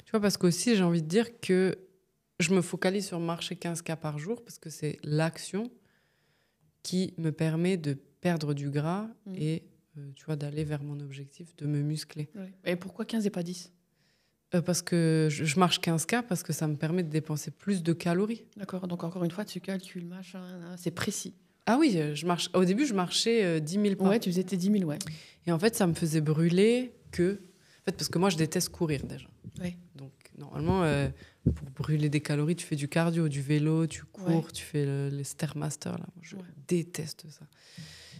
Tu vois, parce qu'aussi, j'ai envie de dire que je me focalise sur marcher 15K par jour parce que c'est l'action qui me permet de perdre du gras et tu vois, d'aller vers mon objectif, de me muscler. Ouais. Et pourquoi 15 et pas 10 ? Parce que je marche 15K parce que ça me permet de dépenser plus de calories. D'accord, donc encore une fois, tu calcules, machin, c'est précis. Ah oui, au début, je marchais 10 000 pas. Ouais, tu faisais tes 10 000, ouais. Et en fait, ça me faisait brûler parce que moi, je déteste courir déjà. Ouais. Donc, normalement, pour brûler des calories, tu fais du cardio, du vélo, tu cours, tu fais les Stairmaster. Là. Moi, je déteste ça.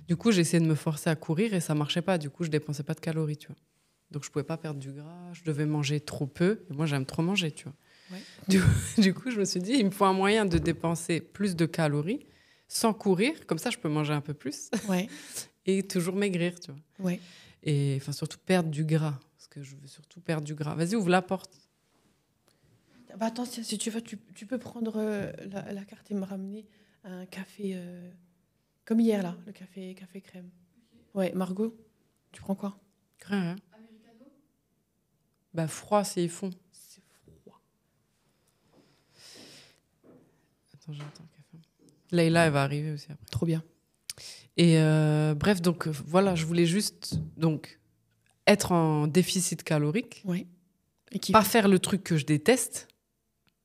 Du coup, j'essayais de me forcer à courir et ça marchait pas. Du coup, je dépensais pas de calories, tu vois. Donc, je pouvais pas perdre du gras. Je devais manger trop peu. Et moi, j'aime trop manger, tu vois. Ouais. Du coup, je me suis dit, il me faut un moyen de dépenser plus de calories sans courir. Comme ça, je peux manger un peu plus. Ouais. Et toujours maigrir, tu vois. Ouais. Et enfin, surtout perdre du gras. Parce que je veux surtout perdre du gras. Vas-y, ouvre la porte. Bah attends, si tu veux, tu peux prendre la carte et me ramener un café comme hier, là, le café crème. Ouais, Margot, tu prends quoi ? Rien. Americano ? Bah, froid, c'est ils font. C'est froid. Attends, j'entends le café. Leïla, elle va arriver aussi après. Trop bien. Et bref, donc voilà, je voulais juste être en déficit calorique. Ouais. Et pas faire le truc que je déteste.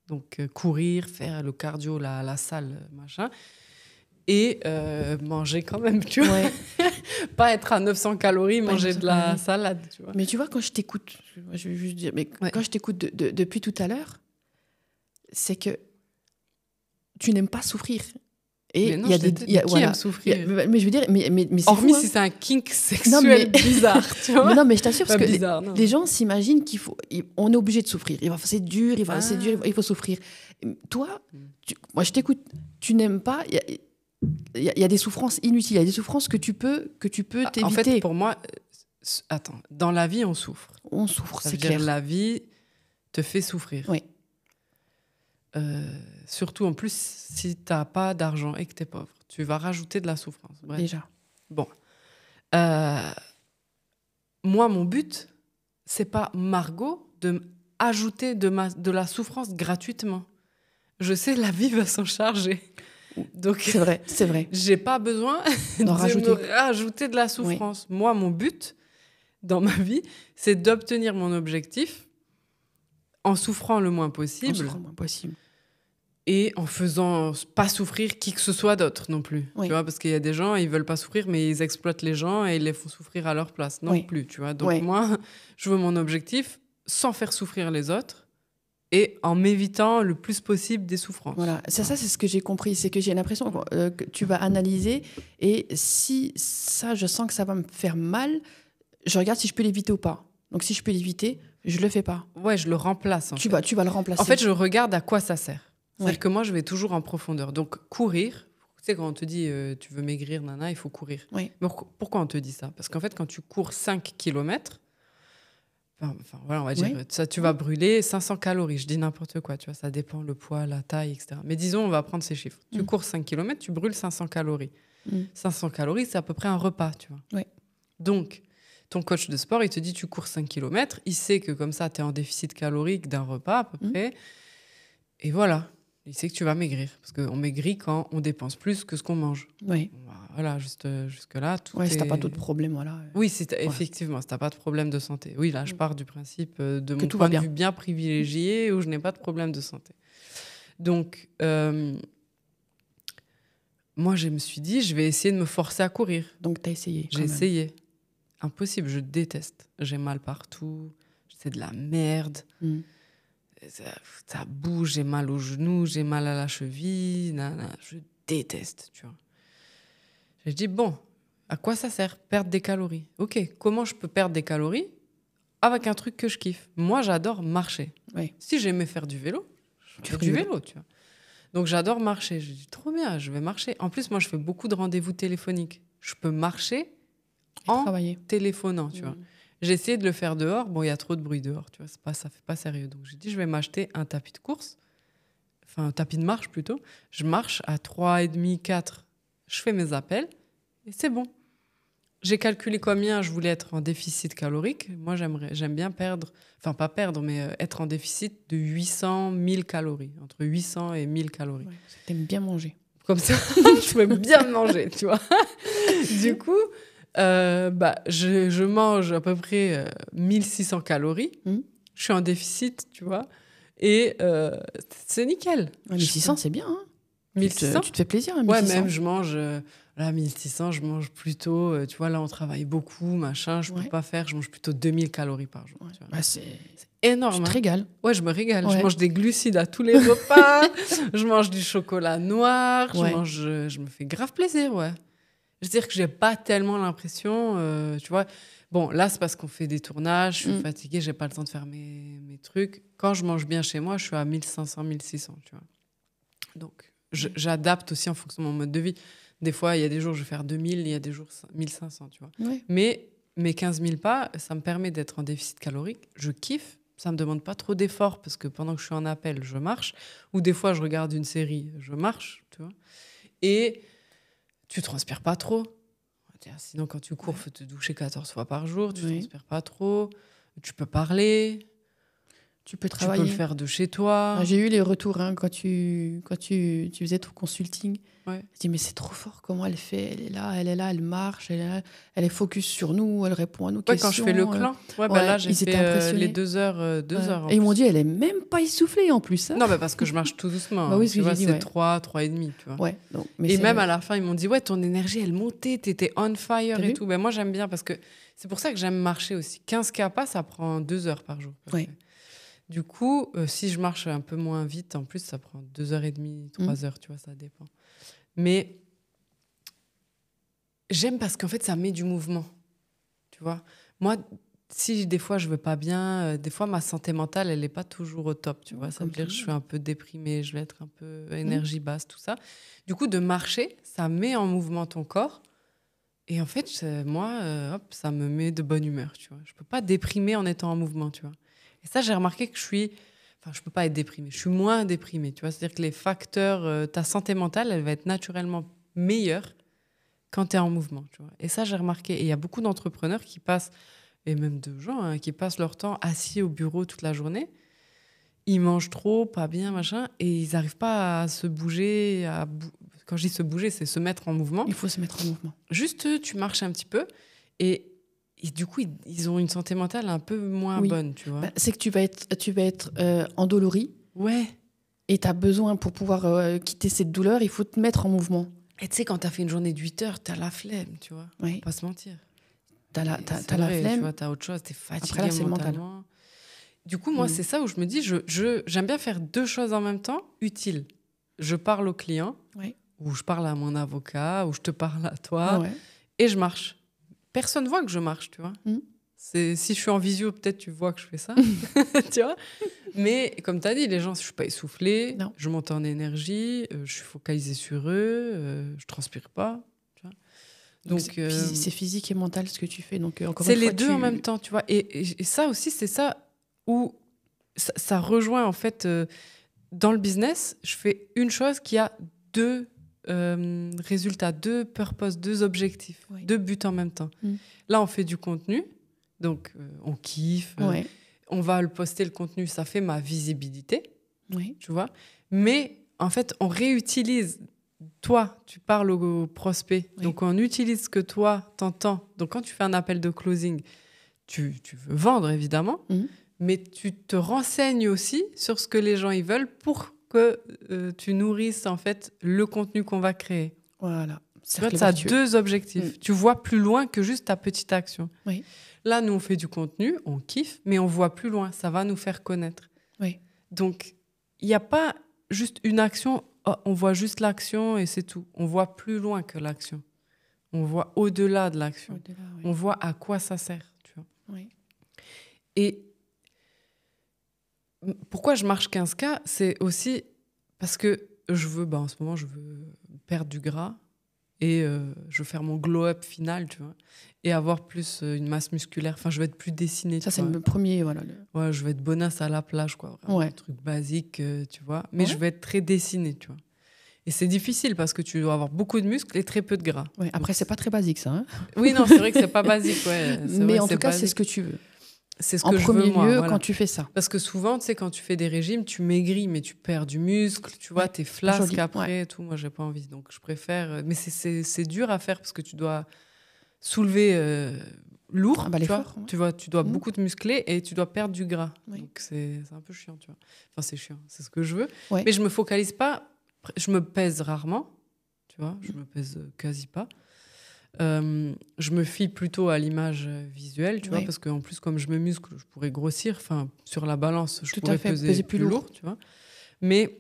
Donc courir, faire le cardio, la salle, machin. Et manger quand même, tu vois. Ouais. Pas être à 900 calories, manger de la salade, tu vois. Mais tu vois, quand je t'écoute, je vais juste dire, mais quand je t'écoute depuis tout à l'heure, c'est que tu n'aimes pas souffrir. Et il y a qui aime souffrir mais je veux dire, mais c'est hormis fou, si c'est un kink sexuel bizarre, tu vois. Mais non, mais je t'assure, parce que bizarre, les gens s'imaginent on est obligé de souffrir. C'est dur, il faut souffrir. Toi, moi je t'écoute, tu n'aimes pas. Il y a des souffrances inutiles, il y a des souffrances que tu peux t'éviter. En fait, pour moi, attends, dans la vie, on souffre. On souffre, ça c'est veut clair. Dire, la vie te fait souffrir. Oui. Surtout, en plus, si tu n'as pas d'argent et que tu es pauvre, tu vas rajouter de la souffrance. Bref. Déjà. Bon. Moi, mon but, c'est pas, Margot, de ajouter de la souffrance gratuitement. Je sais, la vie va s'en charger. Donc, c'est vrai. J'ai pas besoin de rajouter de la souffrance. Oui. Moi, mon but dans ma vie, c'est d'obtenir mon objectif en souffrant le moins possible. Et en faisant pas souffrir qui que ce soit d'autre non plus. Oui. Tu vois, parce qu'il y a des gens, ils veulent pas souffrir, mais ils exploitent les gens et ils les font souffrir à leur place. Non plus, tu vois. Donc moi, je veux mon objectif sans faire souffrir les autres et en m'évitant le plus possible des souffrances. Voilà, ça c'est ce que j'ai compris. C'est que j'ai l'impression que tu vas analyser et si ça, je sens que ça va me faire mal, je regarde si je peux l'éviter ou pas. Donc si je peux l'éviter, je le fais pas. Ouais, je le remplace. Tu vas le remplacer. En fait, je regarde à quoi ça sert. C'est-à-dire que moi, je vais toujours en profondeur. Donc, courir, tu sais, quand on te dit tu veux maigrir, nana, il faut courir. Oui. Mais pourquoi on te dit ça ? Parce qu'en fait, quand tu cours 5 km, voilà, on va dire, ça, tu vas brûler 500 calories. Je dis n'importe quoi, tu vois, ça dépend le poids, la taille, etc. Mais disons, on va prendre ces chiffres. Tu cours 5 km, tu brûles 500 calories. 500 calories, c'est à peu près un repas, tu vois. Oui. Donc, ton coach de sport, il te dit tu cours 5 km, il sait que comme ça, tu es en déficit calorique d'un repas à peu près. Et voilà. Il sait que tu vas maigrir. Parce qu'on maigrit quand on dépense plus que ce qu'on mange. Oui. Voilà, jusque-là, tout si t'as pas d'autres problèmes, voilà. Oui, effectivement, si t'as pas de problème de santé. Oui, là, je pars du principe de mon point de vue bien privilégié où je n'ai pas de problème de santé. Donc, moi, je me suis dit, je vais essayer de me forcer à courir. Donc, t'as essayé. J'ai essayé. Impossible, je déteste. J'ai mal partout. C'est de la merde. Ça bouge, j'ai mal aux genoux, j'ai mal à la cheville, je déteste, tu vois. J'ai dit, bon, à quoi ça sert ? Perdre des calories. Ok, comment je peux perdre des calories avec un truc que je kiffe ? Moi, j'adore marcher. Oui. Si j'aimais faire du vélo, je fais du vélo, tu vois. Donc, j'adore marcher. J'ai dit, trop bien, je vais marcher. En plus, moi, je fais beaucoup de rendez-vous téléphoniques. Je peux marcher en téléphonant, tu vois. J'ai essayé de le faire dehors. Bon, il y a trop de bruit dehors, tu vois. Ça fait pas sérieux. Donc, j'ai dit, je vais m'acheter un tapis de course. Enfin, un tapis de marche, plutôt. Je marche à 3,5, 4. Je fais mes appels et c'est bon. j'ai calculé combien je voulais être en déficit calorique. Moi, j'aime bien perdre, enfin pas perdre, mais être en déficit de 800, 1000 calories, entre 800 et 1000 calories. Ouais, t'aimes bien manger. Comme ça, je peux bien manger, tu vois. Du coup, je mange à peu près 1600 calories. Je suis en déficit, tu vois. Et c'est nickel. 1600, c'est bien, hein. 1600 tu te fais plaisir, hein, 1600. Ouais, même je mange... Là, 1600, je mange plutôt... tu vois, là, on travaille beaucoup, machin. Je peux pas faire... Je mange plutôt 2000 calories par jour. Tu vois. Bah, c'est énorme. Tu te régales. Ouais, je me régale. Ouais. Je mange des glucides à tous les repas. Je mange du chocolat noir. Je me fais grave plaisir, ouais. Je veux dire que j'ai pas tellement l'impression... tu vois... Bon, là, c'est parce qu'on fait des tournages. Je suis fatiguée. J'ai pas le temps de faire mes trucs. Quand je mange bien chez moi, je suis à 1500, 1600, tu vois. Donc... J'adapte aussi en fonction de mon mode de vie. Des fois, il y a des jours, je vais faire 2000, il y a des jours 1500, tu vois. Ouais. Mais mes 15 000 pas, ça me permet d'être en déficit calorique. Je kiffe. Ça me demande pas trop d'efforts parce que pendant que je suis en appel, je marche. Ou des fois, je regarde une série, je marche, tu vois. Et tu transpires pas trop. Sinon, quand tu cours, faut te doucher 14 fois par jour. Tu transpires pas trop. Tu peux parler. Tu peux travailler. Tu peux le faire de chez toi. J'ai eu les retours quand tu faisais ton consulting. Ouais. Je dis, mais c'est trop fort comment elle fait. Elle est là, elle marche, elle est focus sur nous, elle répond à nos questions. Quand je fais le clan, là, j'ai fait les 2 heures. Et ils m'ont dit, elle est même pas essoufflée en plus. Hein. Non, parce que je marche tout doucement. Bah oui, tu vois, c'est 3,5. Tu vois. Ouais, donc, et même à la fin, ils m'ont dit, ton énergie, elle montait, t'étais on fire et tout. Moi, j'aime bien parce que c'est pour ça que j'aime marcher aussi. 15K pas, ça prend 2 heures par jour. Ouais. Du coup, si je marche un peu moins vite, en plus, ça prend 2h30, 3 heures, tu vois, ça dépend. Mais j'aime parce qu'en fait, ça met du mouvement, tu vois. Moi, si des fois, je veux pas bien, des fois, ma santé mentale, elle est pas toujours au top, tu vois. Ça veut dire que je suis un peu déprimée, je vais être un peu énergie basse, tout ça. Du coup, de marcher, ça met en mouvement ton corps. Et en fait, moi, ça me met de bonne humeur, tu vois. Je peux pas déprimer en étant en mouvement, tu vois. Et ça, j'ai remarqué que je peux pas être déprimée. Je suis moins déprimée, tu vois. C'est-à-dire que les facteurs, ta santé mentale, elle va être naturellement meilleure quand tu es en mouvement, tu vois. Et ça, j'ai remarqué. Et il y a beaucoup d'entrepreneurs qui passent, et même de gens, qui passent leur temps assis au bureau toute la journée. Ils mangent trop, pas bien, machin, et ils n'arrivent pas à se bouger. Quand je dis se bouger, c'est se mettre en mouvement. Il faut se mettre en mouvement. Juste, tu marches un petit peu, et du coup, ils ont une santé mentale un peu moins bonne, tu vois. C'est que tu vas être endolori. Ouais. Et tu as besoin, pour pouvoir quitter cette douleur, il faut te mettre en mouvement. Et tu sais, quand tu as fait une journée de 8 heures, tu as la flemme, tu vois. Oui. Pas se mentir. Tu as la flemme. Tu vois, tu as autre chose, tu es fatigué. Après, là, c'est mentalement. Mental. Du coup, moi, c'est ça où je me dis, j'aime bien faire 2 choses en même temps, utiles. Je parle au client, ou je parle à mon avocat, ou je te parle à toi, et je marche. Personne voit que je marche, tu vois. Si je suis en visio, peut-être tu vois que je fais ça, tu vois. Mais comme tu as dit, les gens, je ne suis pas essoufflée, je monte en énergie, je suis focalisée sur eux, je ne transpire pas, tu vois. Donc c'est physique et mental ce que tu fais. Donc, encore c'est les deux en même temps, tu vois. Et ça aussi, c'est ça où ça rejoint, en fait, dans le business, je fais une chose qui a 2 résultats, 2 purposes, 2 objectifs, 2 buts en même temps. Là, on fait du contenu, donc on kiffe, on va le poster, le contenu, ça fait ma visibilité, tu vois. Mais en fait, on réutilise, toi, tu parles au prospect, donc on utilise ce que toi, t'entends. Donc quand tu fais un appel de closing, tu veux vendre, évidemment, mais tu te renseignes aussi sur ce que les gens ils veulent pour que tu nourrisses en fait le contenu qu'on va créer. Voilà. Ça a 2 objectifs. Tu vois plus loin que juste ta petite action. Oui. Là, nous, on fait du contenu, on kiffe, mais on voit plus loin. Ça va nous faire connaître. Oui. Donc, il n'y a pas juste une action. On voit juste l'action et c'est tout. On voit plus loin que l'action. On voit au-delà de l'action. On voit à quoi ça sert. Tu vois. Oui. Et pourquoi je marche 15K, c'est aussi parce que en ce moment, je veux perdre du gras et je veux faire mon glow-up final, tu vois, et avoir plus une masse musculaire. Enfin, je veux être plus dessinée. Ça, c'est le premier, voilà. Ouais, je veux être bonasse à la plage, quoi. Vraiment, un truc basique, tu vois. Mais je veux être très dessinée, tu vois. Et c'est difficile parce que tu dois avoir beaucoup de muscles et très peu de gras. Ouais, après, c'est pas très basique, ça. Hein, oui, non, c'est vrai que c'est pas basique. Ouais. Mais en tout cas, c'est ce que tu veux. C'est ce en que je veux, premier moi, lieu, voilà. quand tu fais ça. Parce que souvent, tu sais, quand tu fais des régimes, tu maigris, mais tu perds du muscle, tu vois, t'es flasque après et tout. Moi, j'ai pas envie. Donc, je préfère... Mais c'est dur à faire parce que tu dois soulever lourd, tu vois, tu dois beaucoup te muscler et tu dois perdre du gras. Oui. Donc, c'est un peu chiant, tu vois. Enfin, c'est chiant, c'est ce que je veux. Ouais. Mais je me focalise pas... Je me pèse rarement, tu vois, je me pèse quasi pas. Je me fie plutôt à l'image visuelle, tu vois, parce qu'en plus, comme je me muscle, je pourrais grossir. Enfin, sur la balance, je pourrais peser plus lourd, tu vois. Mais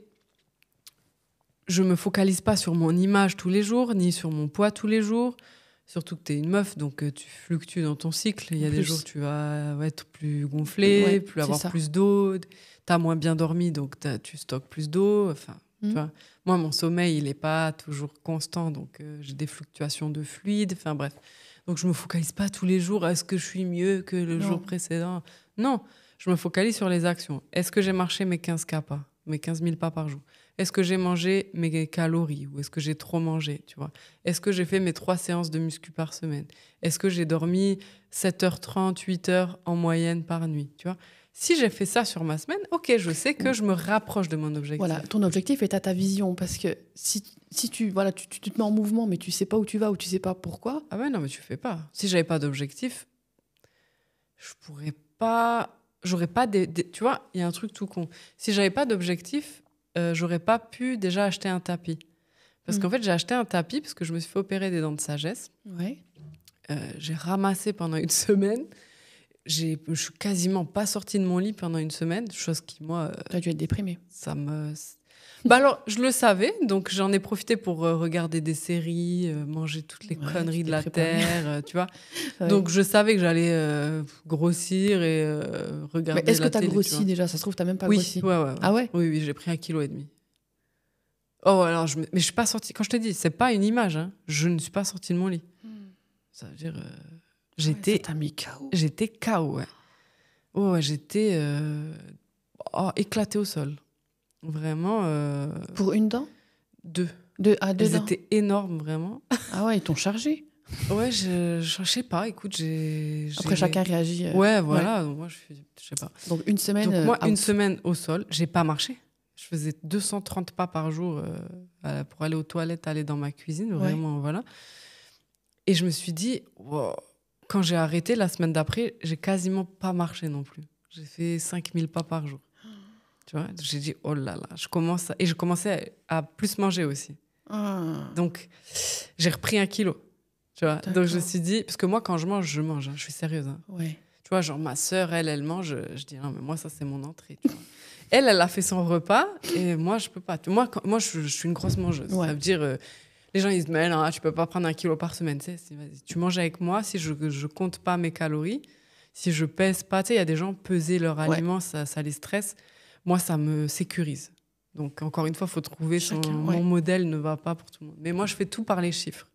je me focalise pas sur mon image tous les jours, ni sur mon poids tous les jours. Surtout que tu es une meuf, donc tu fluctues dans ton cycle. Il y a des jours où tu vas être plus gonflé, plus avoir plus d'eau. Tu as moins bien dormi, donc tu stockes plus d'eau. Enfin, tu vois. Moi, mon sommeil, il n'est pas toujours constant, donc j'ai des fluctuations de fluide. Enfin, bref. Donc, je ne me focalise pas tous les jours. Est-ce que je suis mieux que le jour précédent ? Non, je me focalise sur les actions. Est-ce que j'ai marché mes 15 pas, mes 15 000 pas par jour ? Est-ce que j'ai mangé mes calories ou est-ce que j'ai trop mangé, tu vois ? Est-ce que j'ai fait mes 3 séances de muscu par semaine ? Est-ce que j'ai dormi 7h30, 8h en moyenne par nuit, tu vois ? Si j'ai fait ça sur ma semaine, ok, je sais que je me rapproche de mon objectif. Voilà, ton objectif est à ta vision, parce que si tu te mets en mouvement, mais tu sais pas où tu vas ou tu sais pas pourquoi. Ah ouais, non, mais tu fais pas. Si j'avais pas d'objectif, je pourrais pas. J'aurais pas tu vois, il y a un truc tout con. Si j'avais pas d'objectif, j'aurais pas pu déjà acheter un tapis. Parce qu'en fait, j'ai acheté un tapis parce que je me suis fait opérer des dents de sagesse. Ouais. J'ai ramassé pendant une semaine. Je suis quasiment pas sortie de mon lit pendant une semaine, chose qui, moi... Tu as dû être déprimée. Ça me... Bah alors, je le savais, donc j'en ai profité pour regarder des séries, manger toutes les conneries de la terre, tu vois. Ouais. Donc, je savais que j'allais grossir et regarder la télé. Mais est-ce que tu as grossi déjà ? Ça se trouve, tu n'as même pas grossi. Ouais. Ah ouais ? Oui, j'ai pris 1,5 kg. Oh, alors, mais je suis pas sortie... Quand je te dis, c'est pas une image, hein. Je ne suis pas sortie de mon lit. Ça veut dire... ça t'a mis KO. J'étais KO, ouais. Oh, ouais, j'étais éclatée au sol. Vraiment. Pour une dent ? Deux. Deux Elles dents. étaient énormes, vraiment. Ah ouais, ils t'ont chargé ? Ouais, je sais pas. Écoute, Après, chacun réagit. Ouais, voilà. Donc, moi, je sais pas. Donc, une semaine. Donc, moi, une semaine au sol. J'ai pas marché. Je faisais 230 pas par jour pour aller aux toilettes, aller dans ma cuisine. Vraiment, voilà. Et je me suis dit, wow. Quand j'ai arrêté, la semaine d'après, j'ai quasiment pas marché non plus. J'ai fait 5000 pas par jour. Tu vois, j'ai dit, oh là là, je commençais à plus manger aussi. Donc, j'ai repris 1 kilo. Tu vois, donc je me suis dit, parce que moi, quand je mange, hein, je suis sérieuse. Hein. Ouais. Tu vois, genre ma sœur, elle mange, je dis, non, mais moi, ça, c'est mon entrée. Tu vois. Elle a fait son repas et moi, je peux pas. Moi, je suis une grosse mangeuse. Ouais. Ça veut dire... les gens, ils se disent, mais non, tu peux pas prendre 1 kilo par semaine. Tu sais, tu manges avec moi, si je compte pas mes calories, si je pèse pas. Tu sais, il y a des gens, peser leurs aliments, ça les stresse. Moi, ça me sécurise. Donc, encore une fois, il faut trouver mon modèle ne va pas pour tout le monde. Mais moi, je fais tout par les chiffres.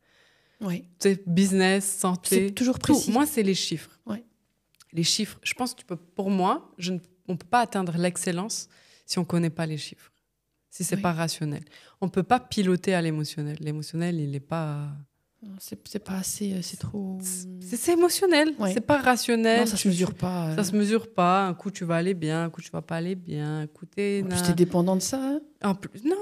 Ouais. Tu sais, business, santé. C'est toujours précis. Tout. Moi, c'est les chiffres. Ouais. Les chiffres. Je pense que pour moi, on peut pas atteindre l'excellence si on connaît pas les chiffres. Si c'est pas rationnel. On peut pas piloter à l'émotionnel. L'émotionnel, il est pas... C'est pas assez, c'est trop... C'est émotionnel, c'est pas rationnel. Non, ça se mesure pas. Ça se mesure pas. Un coup, tu vas aller bien, un coup, tu vas pas aller bien. Écoutez, t'es dépendant de ça, hein. Non,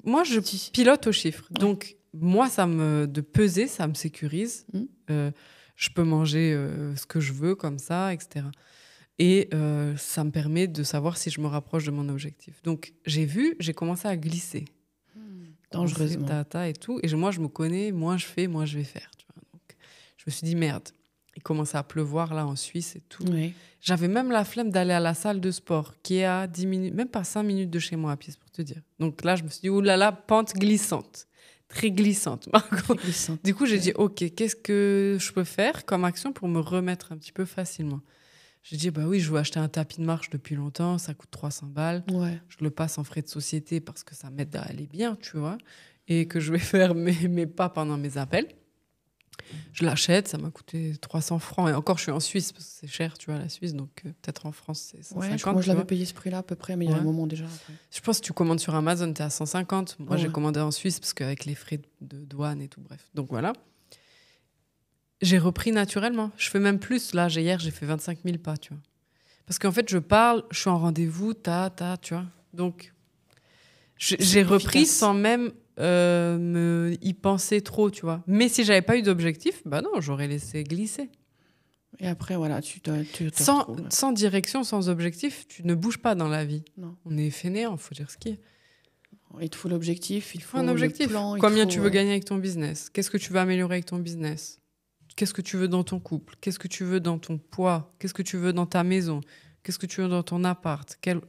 moi, je pilote aux chiffres. Ouais. Donc, moi, de peser, ça me sécurise. Je peux manger ce que je veux, comme ça, etc. Et ça me permet de savoir si je me rapproche de mon objectif. Donc, j'ai commencé à glisser. Dangereusement. Et tout. Et moi, je me connais, moins je fais, moins je vais faire. Tu vois. Donc, je me suis dit, merde, il commençait à pleuvoir là en Suisse et tout. Oui. J'avais même la flemme d'aller à la salle de sport, qui est à 10 minutes, même pas 5 minutes de chez moi à pied, pour te dire. Donc là, je me suis dit, oulala, pente glissante. Très glissante. Très glissante. Du coup, j'ai dit, OK, qu'est-ce que je peux faire comme action pour me remettre un petit peu facilement ? J'ai dit, bah oui, je veux acheter un tapis de marche depuis longtemps, ça coûte 300 balles. Ouais. Je le passe en frais de société parce que ça m'aide à aller bien, tu vois, et que je vais faire mes pas pendant mes appels. Je l'achète, ça m'a coûté 300 francs. Et encore, je suis en Suisse, parce que c'est cher, tu vois, la Suisse. Donc, peut-être en France, c'est 150. Ouais, je crois que je l'avais payé ce prix-là à peu près, mais il y a un moment déjà. Après. Je pense que tu commandes sur Amazon, tu es à 150. Moi, j'ai commandé en Suisse, parce qu'avec les frais de douane et tout, bref. Donc, voilà. J'ai repris naturellement. Je fais même plus. Là, hier, j'ai fait 25 000 pas, tu vois. Parce qu'en fait, je parle, je suis en rendez-vous, tu vois. Donc, j'ai repris sans même y penser trop, tu vois. Mais si j'avais pas eu d'objectif, bah non, j'aurais laissé glisser. Et après, voilà, sans direction, sans objectif, tu ne bouges pas dans la vie. Non. On est fainéant, faut dire ce qui est. Il te faut l'objectif, il faut un objectif. Le plan. Combien tu veux gagner avec ton business? Qu'est-ce que tu veux améliorer avec ton business? Qu'est-ce que tu veux dans ton couple? Qu'est-ce que tu veux dans ton poids? Qu'est-ce que tu veux dans ta maison? Qu'est-ce que tu veux dans ton appart? Il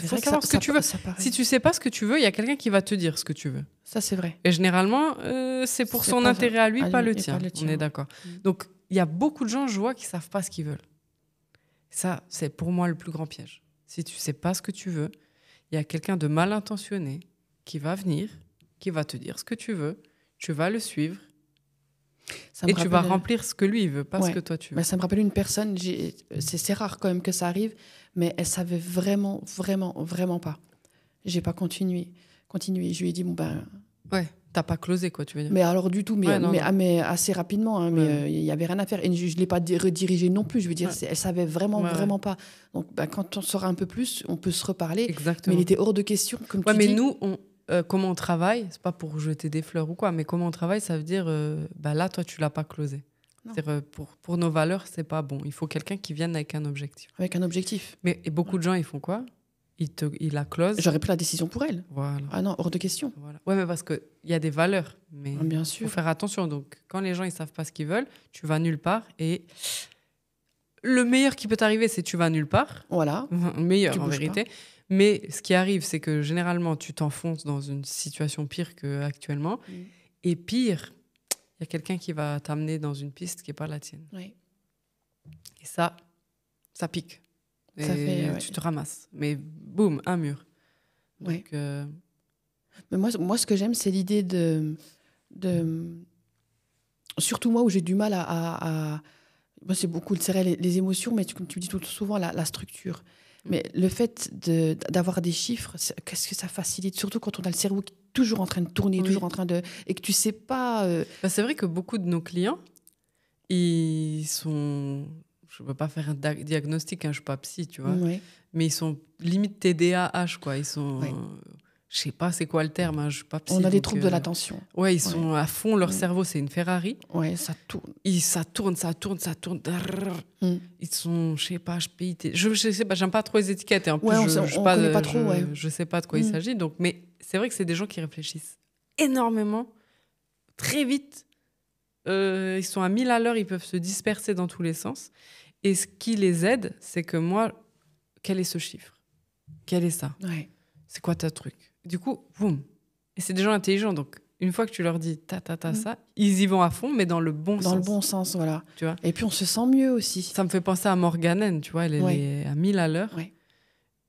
faut savoir ce que tu veux. Si tu sais pas ce que tu veux, il y a quelqu'un qui va te dire ce que tu veux. Ça, c'est vrai. Et généralement, c'est pour son intérêt à lui, pas le tien. On est d'accord. Donc, il y a beaucoup de gens, je vois, qui savent pas ce qu'ils veulent. Ça, c'est pour moi le plus grand piège. Si tu sais pas ce que tu veux, il y a quelqu'un de mal intentionné qui va venir, qui va te dire ce que tu veux, tu vas le suivre, et tu vas remplir ce que lui il veut, pas ce que toi tu veux. Mais ça me rappelle une personne, c'est rare quand même que ça arrive, mais elle savait vraiment, vraiment, vraiment pas. J'ai pas continué. Je lui ai dit, bon ben... Ouais, t'as pas closé, quoi, tu veux dire. Mais alors du tout, mais assez rapidement, hein, mais il y avait rien à faire. Et je l'ai pas redirigée non plus, je veux dire, elle savait vraiment, vraiment pas. Donc quand on saura un peu plus, on peut se reparler. Exactement. Mais il était hors de question, comme tu dis. Mais nous, comment on travaille, c'est pas pour jeter des fleurs ou quoi, mais comment on travaille, ça veut dire, là, toi, tu l'as pas closé. C'est-à-dire, pour nos valeurs, c'est pas bon. Il faut quelqu'un qui vienne avec un objectif. Avec un objectif. Et beaucoup de gens, ils font quoi? Ils la closent. J'aurais pris la décision pour elle. Voilà. Ah non, hors de question. Voilà. Ouais, mais parce qu'il y a des valeurs. Mais bien sûr. Faut faire attention. Donc, quand les gens, ils savent pas ce qu'ils veulent, tu vas nulle part. Et le meilleur qui peut t'arriver, c'est tu vas nulle part. Voilà. Meilleur, en vérité. Pas. Mais ce qui arrive, c'est que généralement, tu t'enfonces dans une situation pire qu'actuellement. Et pire, il y a quelqu'un qui va t'amener dans une piste qui n'est pas la tienne. Oui. Et ça pique. Et tu te ramasses. Mais boum, un mur. Donc, Mais moi, ce que j'aime, c'est l'idée de... Surtout moi, où j'ai du mal à... Moi, c'est beaucoup les émotions, mais comme tu dis tout souvent, la structure. Mais le fait d'avoir des chiffres, qu'est-ce que ça facilite? Surtout quand on a le cerveau qui est toujours en train de tourner, toujours en train de... Et que tu sais pas... c'est vrai que beaucoup de nos clients, ils sont... Je ne veux pas faire un diagnostic, je ne suis pas psy, tu vois. Mais ils sont limite TDAH, quoi. Ils sont... Je ne sais pas c'est quoi le terme, je ne suis pas psy. On a des troubles de l'attention. Ouais, ils sont à fond, leur cerveau, c'est une Ferrari. Ouais, ça tourne. Ça tourne. Ils sont, je ne sais pas, HPIT. Je sais pas, j'aime pas trop les étiquettes. Et en plus, je ne sais pas de quoi il s'agit. Donc, mais c'est vrai que c'est des gens qui réfléchissent énormément, très vite. Ils sont à 1000 à l'heure, ils peuvent se disperser dans tous les sens. Et ce qui les aide, c'est que moi, quel est ce chiffre? Quel est ça? C'est quoi ta truc? Du coup, boum. Et c'est des gens intelligents, donc une fois que tu leur dis ça, ils y vont à fond, mais dans le bon sens. Dans le bon sens, voilà. Tu vois? Et puis on se sent mieux aussi. Ça me fait penser à Morganen, tu vois, elle est à 1000 à l'heure.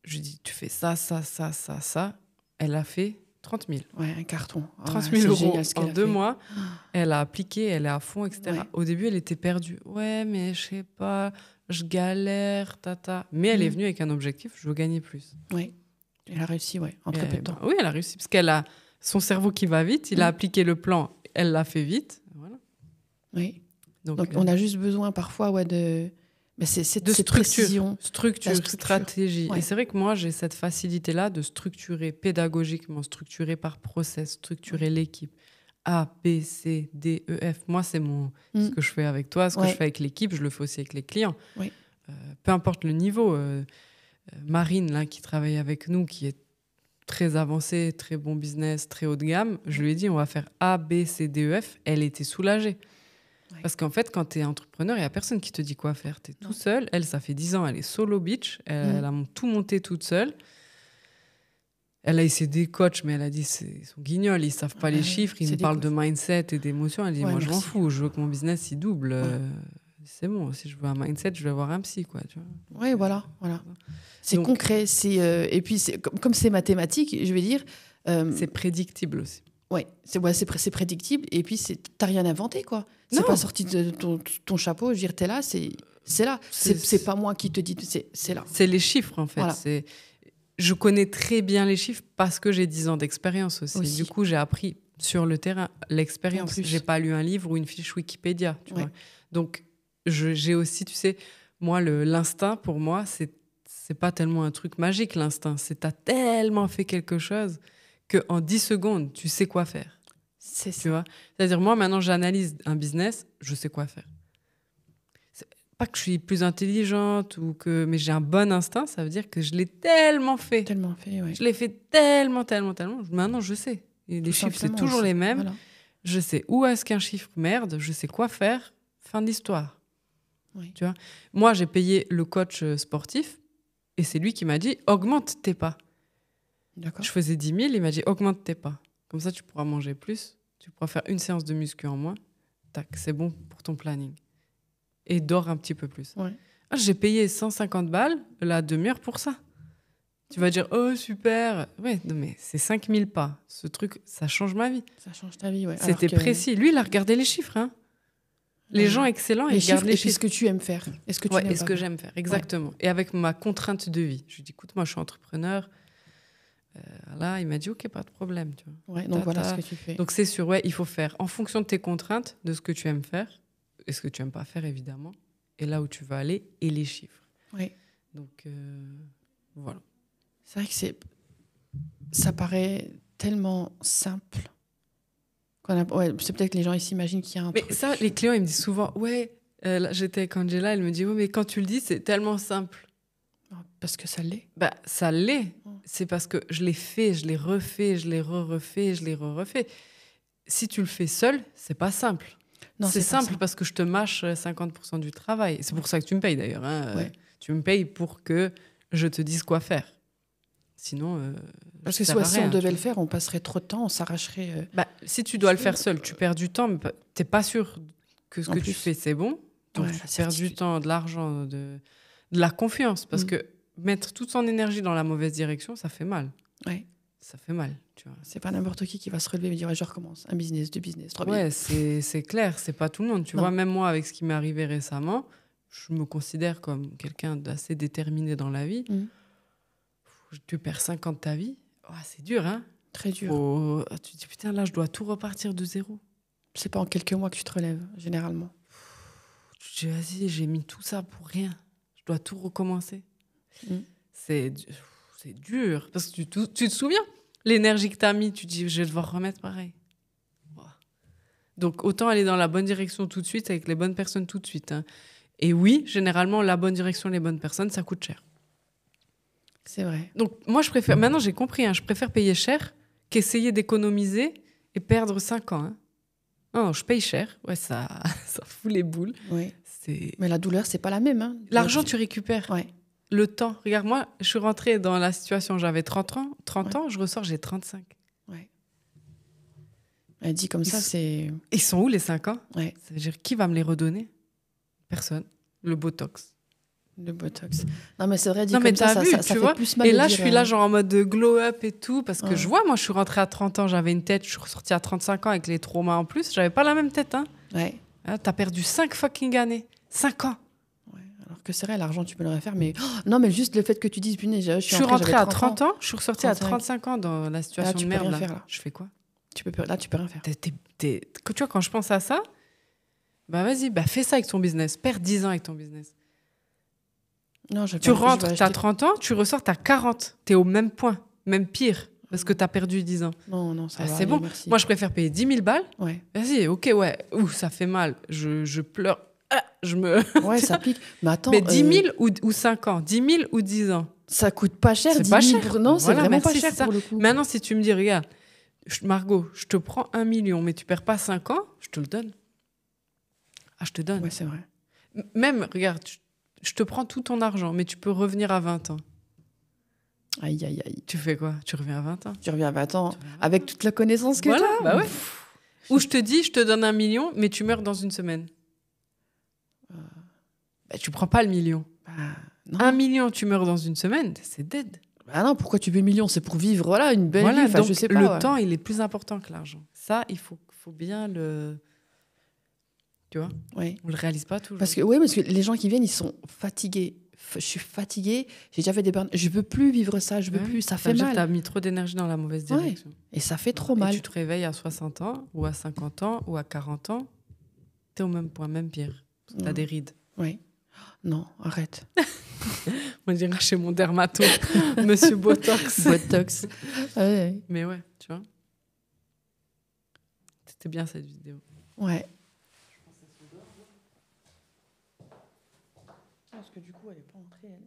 Je lui dis, tu fais ça. Elle a fait 30 000. Ouais, un carton. 30 000 euros en 2 mois. Elle a appliqué, elle est à fond, etc. Au début, elle était perdue. Ouais, mais je sais pas, je galère, Mais elle est venue avec un objectif, je veux gagner plus. Oui, elle a réussi, en très peu de temps. Oui, elle a réussi, parce qu'elle a son cerveau qui va vite, il a appliqué le plan, elle l'a fait vite. Voilà. Oui. Donc on a juste besoin parfois de... Mais c'est cette précision. Structure, stratégie. Et c'est vrai que moi, j'ai cette facilité-là de structurer pédagogiquement, structurer par process, structurer l'équipe. A, B, C, D, E, F. Moi, c'est ce que je fais avec toi, ce que je fais avec l'équipe, je le fais aussi avec les clients. Peu importe le niveau. Marine, là, qui travaille avec nous, qui est très avancée, très bon business, très haut de gamme, je lui ai dit, on va faire A, B, C, D, E, F. Elle était soulagée. Parce qu'en fait, quand tu es entrepreneur, il n'y a personne qui te dit quoi faire. Tu es tout seul. Elle, ça fait 10 ans, elle est solo bitch. Elle a tout monté toute seule. Elle a essayé des coachs, mais elle a dit ils sont guignols, ils ne savent pas les chiffres. Ils nous parlent de mindset et d'émotion. Elle dit moi, je m'en fous. Je veux que mon business il double. C'est bon. Si je veux un mindset, je vais avoir un psy. Quoi, tu vois. Oui, voilà. C'est concret. Et puis, comme c'est mathématique, je vais dire... c'est prédictible aussi. Ouais, c'est prédictible. Et puis, t'as rien inventé, quoi. C'est pas sorti de ton chapeau. Je veux dire, t'es là, c'est là. C'est pas moi qui te dis, c'est là. C'est les chiffres, en fait. Voilà. Je connais très bien les chiffres parce que j'ai 10 ans d'expérience aussi. Du coup, j'ai appris sur le terrain l'expérience. J'ai pas lu un livre ou une fiche Wikipédia, tu vois. Donc, j'ai aussi, tu sais, moi, l'instinct, pour moi, c'est pas tellement un truc magique, l'instinct. T'as tellement fait quelque chose qu'en 10 secondes, tu sais quoi faire. C'est ça. Tu vois ? C'est-à-dire, moi, maintenant, j'analyse un business, je sais quoi faire. C'est pas que je suis plus intelligente, mais j'ai un bon instinct, ça veut dire que je l'ai tellement fait. Tellement fait, oui. Je l'ai fait tellement. Maintenant, je sais. Et les chiffres, c'est toujours les mêmes. Voilà. Je sais où est-ce qu'un chiffre merde, je sais quoi faire. Fin de l'histoire. Oui. Tu vois ? Moi, j'ai payé le coach sportif et c'est lui qui m'a dit « Augmente tes pas ». D'accord. Je faisais 10 000, il m'a dit « Augmente tes pas ». Comme ça, tu pourras manger plus, tu pourras faire une séance de muscu en moins. Tac, c'est bon pour ton planning. Et dors un petit peu plus. Ouais. J'ai payé 150 balles la demi-heure pour ça. Tu vas dire « Oh, super !» Ouais, non, mais c'est 5 000 pas. Ce truc, ça change ma vie. Ça change ta vie, ouais. C'était précis. Lui, il a regardé les chiffres, hein. Les gens excellents, ils regardent les chiffres. Et ce que tu aimes faire. Est-ce que tu aimes ce que j'aime faire, exactement. Ouais. Et avec ma contrainte de vie. Je lui dis, écoute, moi, je suis entrepreneur. Là, il m'a dit, OK, pas de problème. Tu vois. Ouais, donc voilà ce que tu fais. Donc, c'est sûr, ouais, il faut faire en fonction de tes contraintes, de ce que tu aimes faire, et ce que tu n'aimes pas faire, évidemment, et là où tu vas aller, et les chiffres. Oui. Donc, voilà. C'est vrai que ça paraît tellement simple. Ouais, c'est peut-être que les gens ils s'imaginent qu'il y a un truc. Mais ça, les clients, ils me disent souvent, ouais, là, j'étais avec Angela, elle me dit, ouais, mais quand tu le dis, c'est tellement simple. Parce que ça l'est. Bah, ça l'est. C'est parce que je l'ai fait, je l'ai refait, je l'ai refait, je l'ai refait. Si tu le fais seul, c'est pas simple. Non, c'est simple parce que je te mâche 50% du travail. C'est pour ça que tu me payes d'ailleurs. Hein. Ouais. Tu me payes pour que je te dise quoi faire. Sinon, parce que soit si on devait le faire, on passerait trop de temps, on s'arracherait. Si tu dois le faire seul, tu perds du temps, mais t'es pas sûr que ce que tu fais c'est bon. Donc tu perds du temps, de l'argent, de la confiance, parce que mettre toute son énergie dans la mauvaise direction, ça fait mal. Ouais. Ça fait mal, tu vois. C'est pas n'importe qui va se relever et dire je recommence. Un business, 2 business, 3 business. Ouais, c'est clair, c'est pas tout le monde. Tu vois, même moi, avec ce qui m'est arrivé récemment, je me considère comme quelqu'un d'assez déterminé dans la vie. Tu perds 5 ans de ta vie, c'est dur, hein. Très dur. Tu te dis, putain, là, je dois tout repartir de zéro. C'est pas en quelques mois que tu te relèves, généralement. Tu te dis, vas-y, j'ai mis tout ça pour rien. Je dois tout recommencer. C'est dur. Parce que tu te souviens, l'énergie que tu as mis, tu te dis, je vais devoir remettre pareil. Donc, autant aller dans la bonne direction tout de suite, avec les bonnes personnes tout de suite. Hein. Et oui, généralement, la bonne direction, les bonnes personnes, ça coûte cher. C'est vrai. Donc, moi, je préfère... Maintenant, j'ai compris, hein, je préfère payer cher qu'essayer d'économiser et perdre 5 ans. Hein. Non, je paye cher. Ouais, ça fout les boules. Oui. Mais la douleur, c'est pas la même. Hein. L'argent, tu récupères. Ouais. Le temps. Regarde, moi, je suis rentrée dans la situation, j'avais 30 ans, je ressors, j'ai 35. Ouais. Elle dit comme ça, c'est... Ils sont où, les 5 ans? Ouais. Ça veut dire, qui va me les redonner? Personne. Le Botox. Le Botox. Non, mais c'est vrai, dit non, comme ça fait plus mal. Et là, je suis là, genre en mode de glow-up et tout, parce que je vois, moi, je suis rentrée à 30 ans, j'avais une tête, je suis ressortie à 35 ans avec les traumas en plus, j'avais pas la même tête, hein. Ouais. Hein, t'as perdu 5 fucking années. 5 ans. Ouais. Alors que c'est vrai, l'argent, tu peux le refaire, mais... non, mais juste le fait que tu dises, punaise, je suis rentrée à 30 ans, je suis ressortie à 35 ans dans la situation de merde. Là. Je fais quoi? Là, tu peux rien faire. Tu vois, quand je pense à ça, bah vas-y, fais ça avec ton business. Perds 10 ans avec ton business. Non, tu rentres, t'as 30 ans, tu ressors, t'as 40. T'es au même point, même pire, parce que t'as perdu 10 ans. Non, ça va. C'est bon. Merci. Moi, je préfère payer 10 000 balles. Ouais. Vas-y, ok, ouais. Ouh, ça fait mal. Je pleure. Je me... Ouais, ça pique. Mais attends... Mais 10 000 ou 5 ans 10 000 ou 10 ans Ça coûte pas cher, c'est pas cher. Non, c'est vraiment pas cher pour le coup. Maintenant, si tu me dis, regarde, Margot, je te prends 1 million, mais tu perds pas 5 ans, je te le donne. Ah, je te donne. Ouais, c'est vrai. Même, regarde, je te prends tout ton argent, mais tu peux revenir à 20 ans. Aïe, aïe, aïe. Tu fais quoi? Tu reviens à 20 ans? Tu reviens à 20 ans, avec toute la connaissance que tu as. Bah ouais. Ou je te dis, je te donne 1 million, mais tu meurs dans une semaine. Tu prends pas le million. Non. 1 million, tu meurs dans une semaine, c'est dead. Ah non, pourquoi tu veux millions? C'est pour vivre, voilà, une belle vie. Enfin, donc je sais pas. Le temps, il est plus important que l'argent. Ça, il faut bien le... Tu vois? Oui. On le réalise pas toujours. Parce que les gens qui viennent, ils sont fatigués. Je suis fatiguée, j'ai déjà fait des burn. Je veux plus vivre ça, je veux plus, ça fait mal. Tu as mis trop d'énergie dans la mauvaise direction. Ouais. Et ça fait trop mal. Et tu te réveilles à 60 ans, ou à 50 ans, ou à 40 ans, tu es au même point, même pire. Tu as des rides. Oui. Non, arrête. Moi, j'irai chez mon dermato, monsieur Botox. Botox. Ouais. Mais ouais, tu vois. C'était bien cette vidéo. Ouais. Parce que du coup, elle n'est pas entrée, elle.